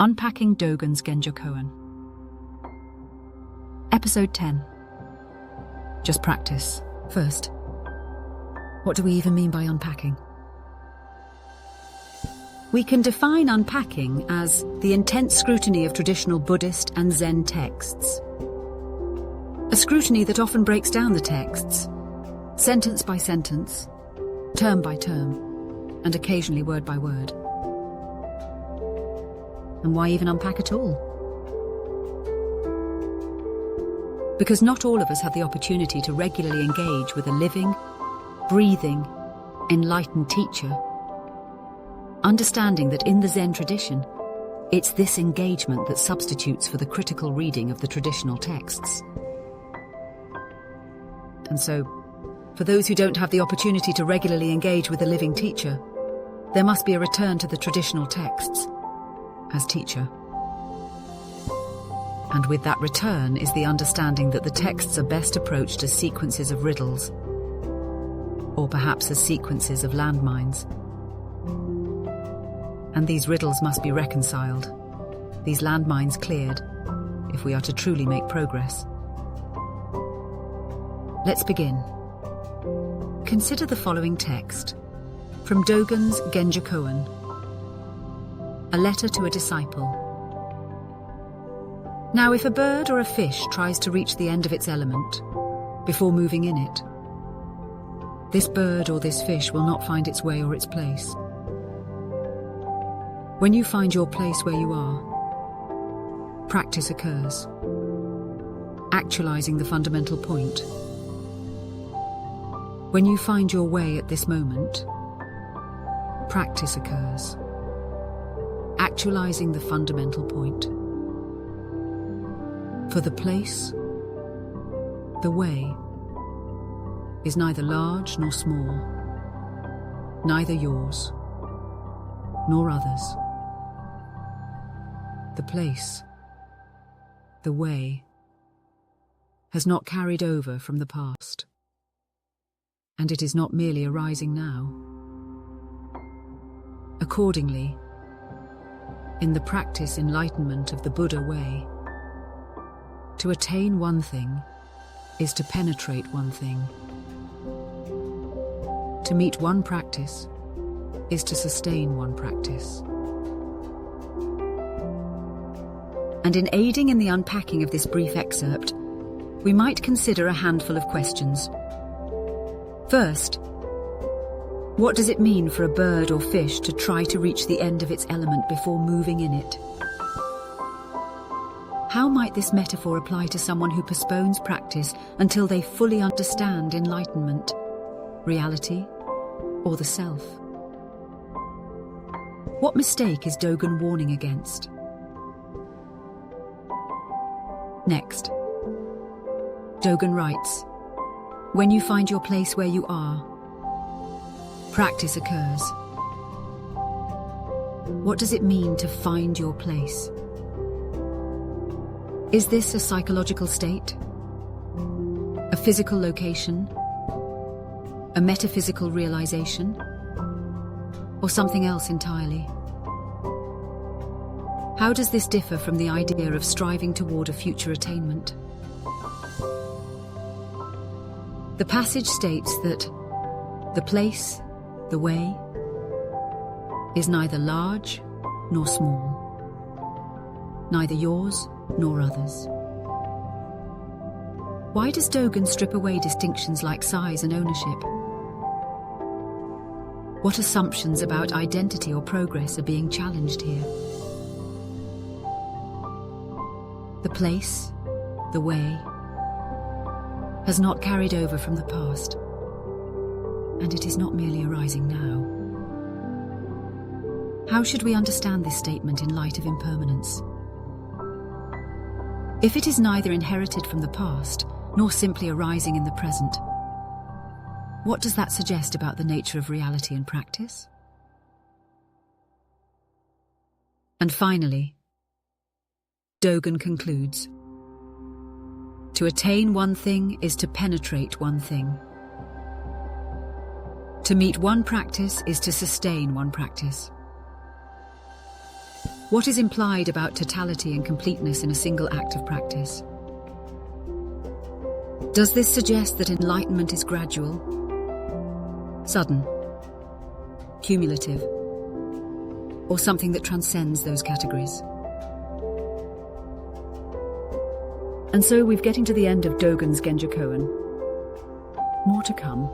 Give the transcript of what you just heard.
Unpacking Dogen's Genjokoan. Episode 10. Just practice. First, what do we even mean by unpacking? We can define unpacking as the intense scrutiny of traditional Buddhist and Zen texts. A scrutiny that often breaks down the texts, sentence by sentence, term by term, and occasionally word by word. And why even unpack at all? Because not all of us have the opportunity to regularly engage with a living, breathing, enlightened teacher. Understanding that in the Zen tradition, it's this engagement that substitutes for the critical reading of the traditional texts. And so, for those who don't have the opportunity to regularly engage with a living teacher, there must be a return to the traditional texts as teacher. And with that return is the understanding that the texts are best approached as sequences of riddles, or perhaps as sequences of landmines. And these riddles must be reconciled, these landmines cleared, if we are to truly make progress. Let's begin. Consider the following text from Dogen's Genjokoan, a letter to a disciple. Now, if a bird or a fish tries to reach the end of its element before moving in it, this bird or this fish will not find its way or its place. When you find your place where you are, practice occurs, actualizing the fundamental point. When you find your way at this moment, practice occurs, actualizing the fundamental point. For the place, the way, is neither large nor small, neither yours nor others. The place, the way, has not carried over from the past, and it is not merely arising now. Accordingly, in the practice enlightenment of the Buddha way, to attain one thing is to penetrate one thing. To meet one practice is to sustain one practice. And in aiding in the unpacking of this brief excerpt, we might consider a handful of questions. First, what does it mean for a bird or fish to try to reach the end of its element before moving in it? How might this metaphor apply to someone who postpones practice until they fully understand enlightenment, reality, or the self? What mistake is Dogen warning against? Next, Dogen writes, when you find your place where you are, practice occurs. What does it mean to find your place? Is this a psychological state? A physical location? A metaphysical realization? Or something else entirely? How does this differ from the idea of striving toward a future attainment? The passage states that the place, the way, is neither large nor small, neither yours nor others. Why does Dogen strip away distinctions like size and ownership? What assumptions about identity or progress are being challenged here? The place, the way, has not carried over from the past, and it is not merely arising now. How should we understand this statement in light of impermanence? If it is neither inherited from the past, nor simply arising in the present, what does that suggest about the nature of reality and practice? And finally, Dogen concludes, to attain one thing is to penetrate one thing. To meet one practice is to sustain one practice. What is implied about totality and completeness in a single act of practice? Does this suggest that enlightenment is gradual, sudden, cumulative, or something that transcends those categories? And so we're getting to the end of Dogen's Genjokoan. More to come.